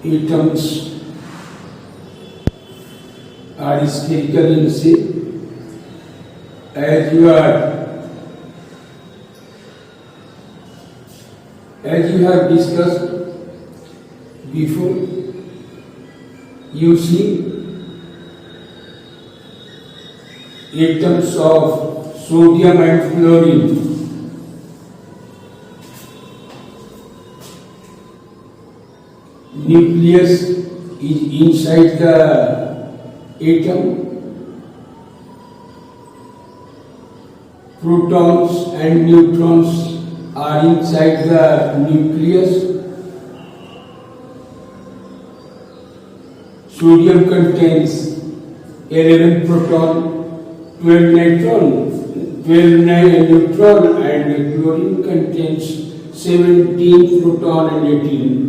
atoms are spherical in shape. As you have discussed before, you see atoms of sodium and chlorine. Nucleus is inside the atom. Protons and neutrons are inside the nucleus. Sodium contains 11 proton, 12 neutron, and chlorine contains 17 proton and 18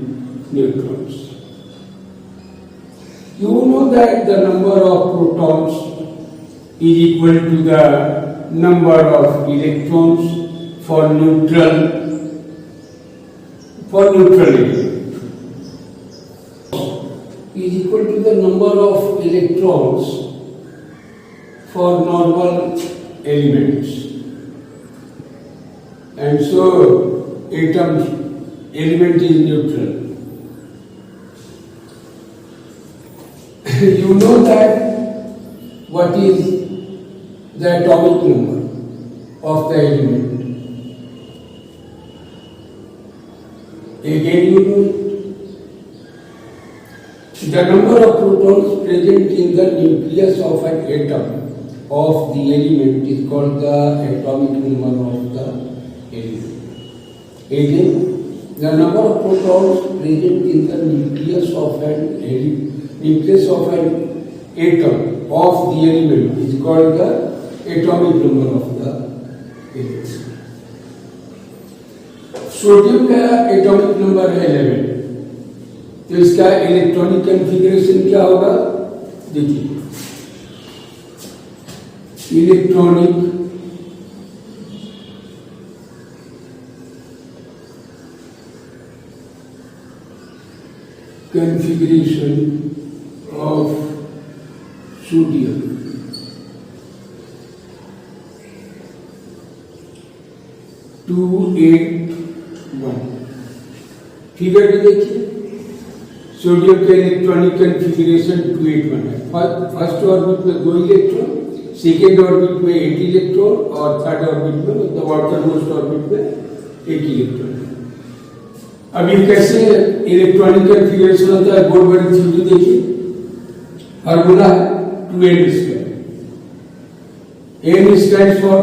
neutrons. You know that the number of protons is equal to the number of electrons for neutral element. Is equal to the number of electrons for normal elements, and so element is neutral. You know that what is the atomic number of the element. Again, you know it. The number of protons present in the nucleus of an atom of the element is called the atomic number of the element. Again, the number of protons present in the nucleus of an atom of the element is called the atomic number of the element. Sodium का atomic number है 11, तो इसका electronic configuration क्या होगा? देखिए, electronic configuration of sodium. Figure में देखिए, sodium का इलेक्ट्रॉनिक कॉन्फ़िगरेशन 281 है. फर्स्ट ऑर्बिट में 2 इलेक्ट्रॉन, सेकेंड ऑर्बिट में 8 इलेक्ट्रॉन और थर्ड ऑर्बिट में मतलब आउटर मोस्ट ऑर्बिट में 1 इलेक्ट्रॉन. अब ये कैसे इलेक्ट्रॉनिक कॉन्फ़िगरेशन होता है? बहुत बड़ी थ्योरी देखिए, फार्मूला है 2n². n stands for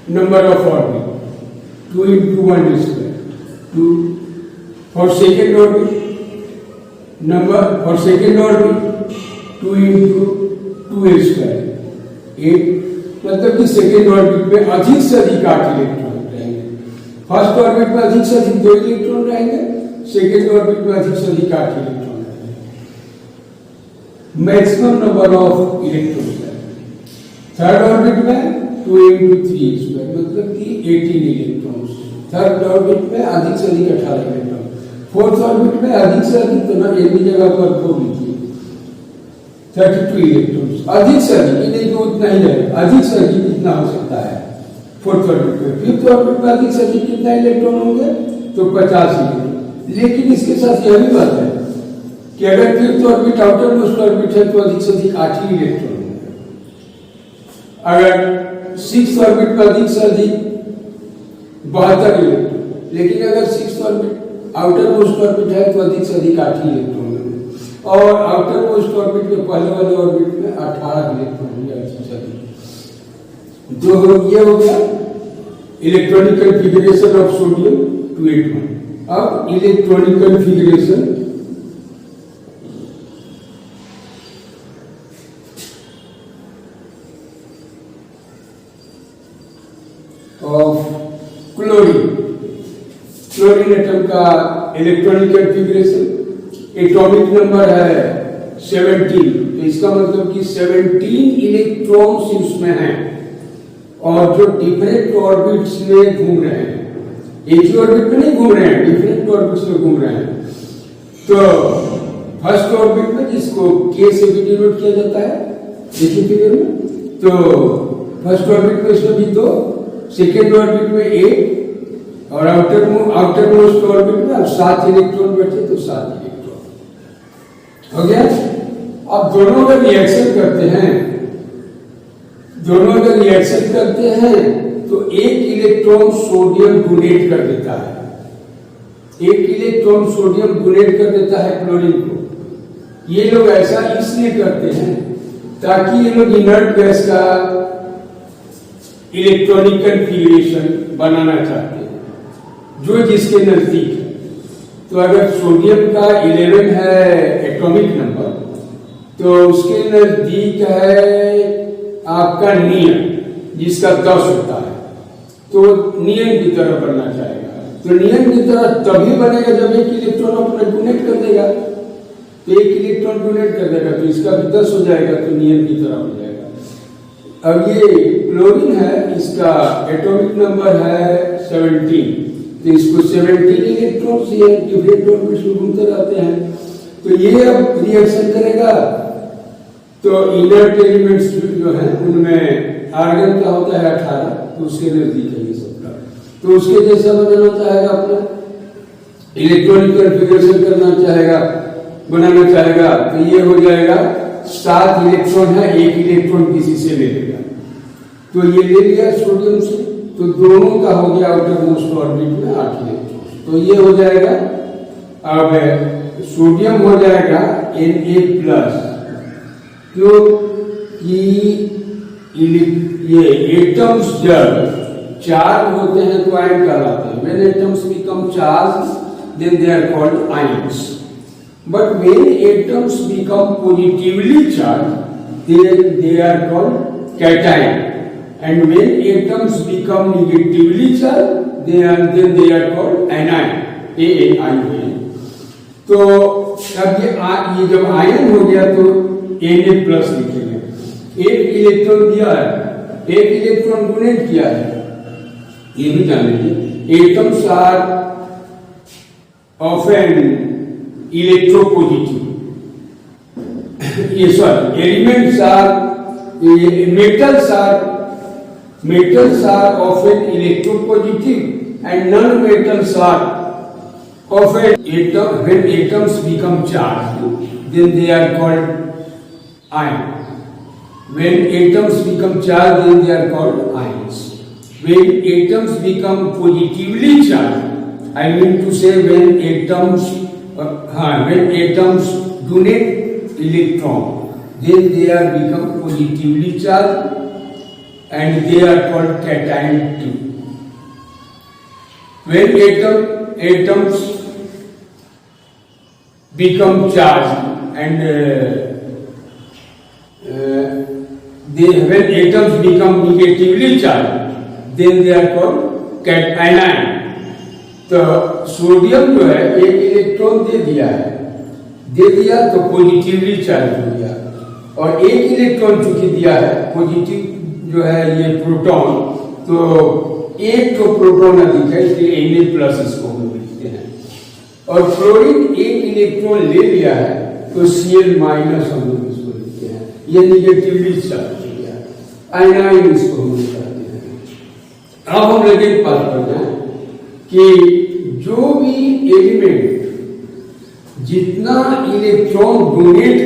number of orbit, 2 into 1². 2 for second orbit, 2 into 2a². 8 मतलब कि सेकेंड ऑर्बिट में अधिक से अधिक 8 इलेक्ट्रॉन रहेंगे. फर्स्ट ऑर्बिट में अधिक से अधिक 2 इलेक्ट्रॉन रहेंगे, सेकेंड ऑर्बिट में अधिक से अधिक 8 इलेक्ट्रॉन रहेंगे. Maximum number of electron. Third orbit में 2 into 3² मतलब कि 18 इलेक्ट्रॉन. थर्ड ऑर्बिट में अधिक से अधिक 18 इलेक्ट्रॉन. फोर्थ ऑर्बिट में अधिक से अधिक, तो ना एक भी जगह पर 4 लिखिए, 32 इलेक्ट्रॉन. अधिक से अधिक, नहीं तो उतना ही रहेगा. अधिक से अधिक कितना हो सकता है फोर्थ ऑर्बिट में? फिफ्थ ऑर्बिट में अधिक से अधिक कितना इलेक्ट्रॉन होंगे? तो 50 इलेक्ट्रॉन. लेकिन इसके साथ यह भी बात है कि अगर fifth orbit outer most orbit है तो अधिक से अधिक 8 ही इलेक्ट्रॉन होंगे. अगर सिक्स्थ ऑर्बिट में अधिक से अधिक 72 इलेक्ट्रॉन, लेकिन अगर sixth orbit outer most orbit है तो अधिक से अधिक 8 ही इलेक्ट्रॉन होंगे. और आउटर मोस्ट ऑर्बिट में पहले वाले ऑर्बिट में 18 इलेक्ट्रॉन होंगे अधिक से अधिक. जो ये हो गया इलेक्ट्रॉनिक कॉन्फ़िगरेशन ऑफ सोडियम 281. अब electronic configuration of chlorine. Chlorine atom का इलेक्ट्रॉनिक कॉन्फ़िगरेशन एटॉमिक नंबर है 17. तो इसका मतलब कि 17 इलेक्ट्रॉन्स इसमें हैं और जो डिफरेंट ऑर्बिट्स में घूम रहे हैं. एक ही ऑर्बिट में नहीं घूम रहे हैं, डिफरेंट ऑर्बिट्स में घूम रहे हैं. तो फर्स्ट ऑर्बिट में जिसको के से भी डिनोट किया जाता है देखिए फिगर में, तो फर्स्ट ऑर्बिट में इसमें भी 2, सेकेंड ऑर्बिट में 8 और आउटर मोस्ट ऑर्बिट में अब 7 इलेक्ट्रॉन बैठे तो 7 इलेक्ट्रॉन हो गया। अब दोनों में रिएक्शन करते हैं, दोनों में रिएक्शन करते हैं तो एक इलेक्ट्रॉन सोडियम डोनेट कर देता है, एक इलेक्ट्रॉन सोडियम डोनेट कर देता है क्लोरीन को। ये लोग ऐसा इसलिए करते हैं ताकि ये लोग इनर्ट गैस का इलेक्ट्रॉनिक कन्फिगरेशन बनाना चाहते हैं जो जिसके नजदीक है। तो अगर सोडियम का 11 है एटॉमिक नंबर तो उसके नजदीक है आपका नियन जिसका 10 होता है, तो नियन की तरह बनना चाहेगा। तो नियन की तरह तभी बनेगा जब एक इलेक्ट्रॉन अपना डोनेट कर देगा, तो एक इलेक्ट्रॉन डोनेट कर देगा तो इसका भी 10 हो जाएगा, तो नियन की तरह हो जाएगा। अब ये क्लोरीन है, इसका एटॉमिक नंबर है 17, तो इसको 17 इलेक्ट्रॉन से डिफरेंट ऑर्बिट्स में घूमते रहते हैं। तो ये अब रिएक्शन करेगा तो इनर्ट एलिमेंट्स जो हैं उनमें आर्गन का होता है 18, तो उसके नजदीक है ये सबका, तो उसके जैसा बनाना चाहेगा, अपना इलेक्ट्रॉनिक कन्फिगरेशन करना चाहेगा, बनाना चाहेगा, तो ये हो जाएगा 7 इलेक्ट्रॉन है, एक इलेक्ट्रॉन किसी से ले लेगा, तो ये ले लिया सोडियम से, तो दोनों का हो गया आउटर मोस्ट ऑर्बिट में 8 इलेक्ट्रॉन, तो ये हो जाएगा। अब सोडियम हो जाएगा Na+, क्योंकि ये एटम्स जब चार्ज होते हैं तो आयन कहलाते हैं। When atoms become charged, then they are called ions. But when atoms become positively charged, they are called cation. And when atoms become negatively charged, then they are called anion. ANION. तो अब ये जब ion हो गया तो Na+ लिखेंगे। एक electron दिया है, एक इलेक्ट्रॉन डोनेट किया है, ये भी जान लीजिए। एटम्स आर ऑफन इलेक्ट्रोपॉजिटिव, ये sorry elements are metals are often electropositive and non-metals are often when atoms become charged, then they are called ion. When atoms become charged, then they are called ions. When atoms become positively charged, I mean to say when atoms donate electron, then they are become positively charged and they are called cation too. When atoms become charged and when atoms become negatively charged, then they are called cation. तो sodium जो है एक electron दे दिया तो positively charge हो गया, और एक इलेक्ट्रॉन चूंकि दिया है पॉजिटिव जो है ये प्रोटॉन, तो एक तो प्रोटॉन अधिक है इसलिए Na+ इसको हम लिखते हैं। और क्लोरीन एक इलेक्ट्रॉन ले लिया है तो Cl- हम लोग इसको लिखते हैं, ये निगेटिवली चार्ज हो गया, आयनाइन इसको हम कहते हैं। अब हम लगे बात करना है कि जो भी एलिमेंट जितना इलेक्ट्रॉन डोनेट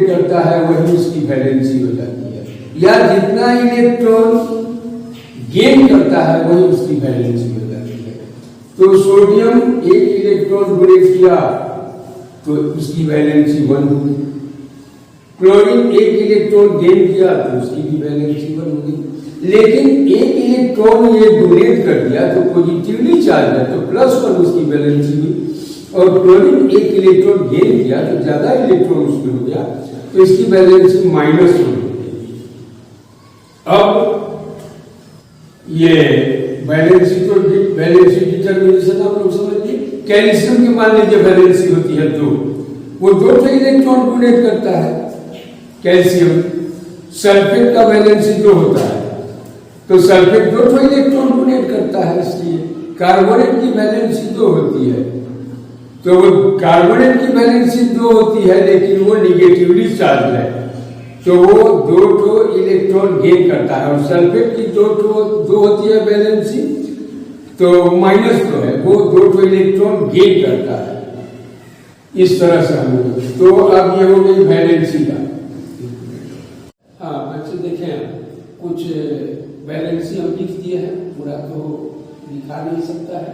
करता है वही उसकी वैलेंसी हो जाती है, या जितना इलेक्ट्रॉन गेन करता है वही उसकी वैलेंसी हो जाती है। तो सोडियम एक इलेक्ट्रॉन डोनेट किया तो उसकी वैलेंसी 1 होगी, क्लोरीन एक इलेक्ट्रॉन गेन किया तो उसकी भी वैलेंसी 1 होगी। लेकिन एक इलेक्ट्रॉन ये डोनेट कर दिया तो पॉजिटिवली चार्ज है तो +1 उसकी वैलेंसी हुई, और क्लोरीन एक इलेक्ट्रॉन गेन किया तो ज्यादा इलेक्ट्रॉन उसमें हो गया तो इसकी वैलेंसी -1 हो गई। अब ये वैलेंसी डिटरमिनेशन आप लोग समझिए। कैल्शियम की मान लीजिए वैलेंसी होती है 2, वो 2 इलेक्ट्रॉन डोनेट करता है कैल्शियम। सल्फेट का वैलेंसी 2 होता है तो सल्फेट 2 इलेक्ट्रॉन डोनेट करता है, इसलिए कार्बोनेट की वैलेंसी 2 होती है, तो वो कार्बोनेट की वैलेंसी 2 होती है लेकिन वो निगेटिवली चार्ज है, तो वो 2 इलेक्ट्रॉन गेन करता है। और सल्फेट की 2 होती है वैलेंसी, तो -2 है, वो 2 इलेक्ट्रॉन गेन करता है। इस तरह से हम लोग, तो अब ये हो गई वैलेंसी का। हाँ बच्चे देखें, कुछ वैलेंसी हम लिख दिए हैं, पूरा तो लिखा नहीं सकता है,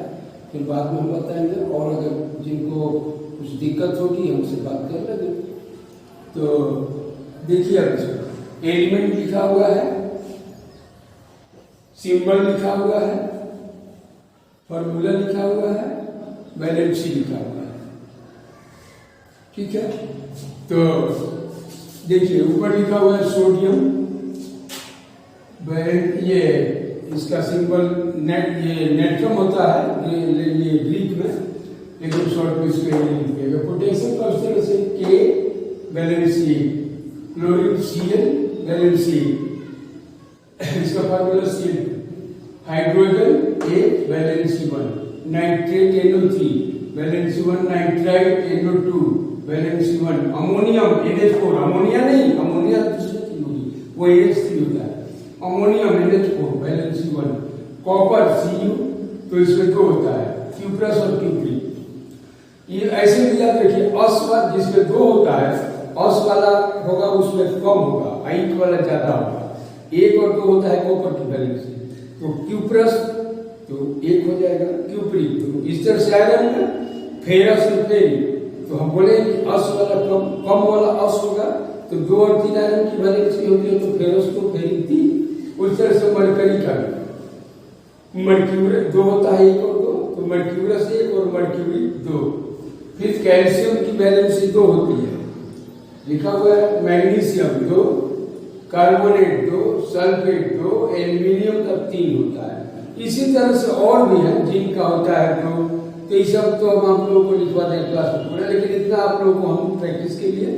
फिर बाद में हम बताएंगे, और अगर जिनको कुछ दिक्कत होगी हमसे बात कर लेंगे। तो देखिए अब एलिमेंट लिखा हुआ है, सिंबल लिखा हुआ है, फॉर्मूला लिखा हुआ है, वैलेंसी लिखा हुआ है, ठीक है। तो देखिए ऊपर लिखा हुआ है सोडियम, ये इसका सिंबल नेट, ये नेट्रम होता है ये ग्रीक में, लेकिन शॉर्ट में इसको लिखिएगा। पोटेशियम का उस तरह से के वैलेंसी, क्लोरीन Cl वैलेंसी, इसका formula Cl, hydrogen A valency 1, nitrate NO3 valency 1, nitrite NO2 valency 1, ammonium NH4, ammonia नहीं, अमोनिया दूसरी चीज होगी, वो NH3 होता है, ammonium NH4 valency 1, copper Cu, तो इसमें 2 होता है, क्यूप्रस और क्यूप्री। ये ऐसे भी याद रखिए, अस वाला जिसमें 2 होता है, अस वाला होगा उसमें कम होगा, आइक वाला ज्यादा होगा। 1 और 2 होता है कॉपर की वैलेंसी, तो क्यूप्रस तो 1 हो जाएगा, क्यूप्री तो इस तरह से आएगा ना, फेरस और फेरी, तो हम बोले कि अस वाला कम वाला अस होगा, तो 2 और 3 आयरन की वैलेंसी होती है, तो फेरस को फेरी 3, उस तरह से मरकरी का मर्क्यूरी 2 होता है, 1 और 2, तो मर्क्यूरस 1 और मर्क्यूरी 2। फिर कैल्शियम की वैलेंसी 2 होती है, लिखा हुआ है, मैग्नीशियम 2, कार्बोनेट 2, सल्फेट 2, एल्यूमिनियम का 3 होता है। इसी तरह से और भी है, जिनका होता है 2, तो ये सब तो हम आप लोगों को लिखवा दें क्लास में, लेकिन इतना आप लोगों को हम प्रैक्टिस के लिए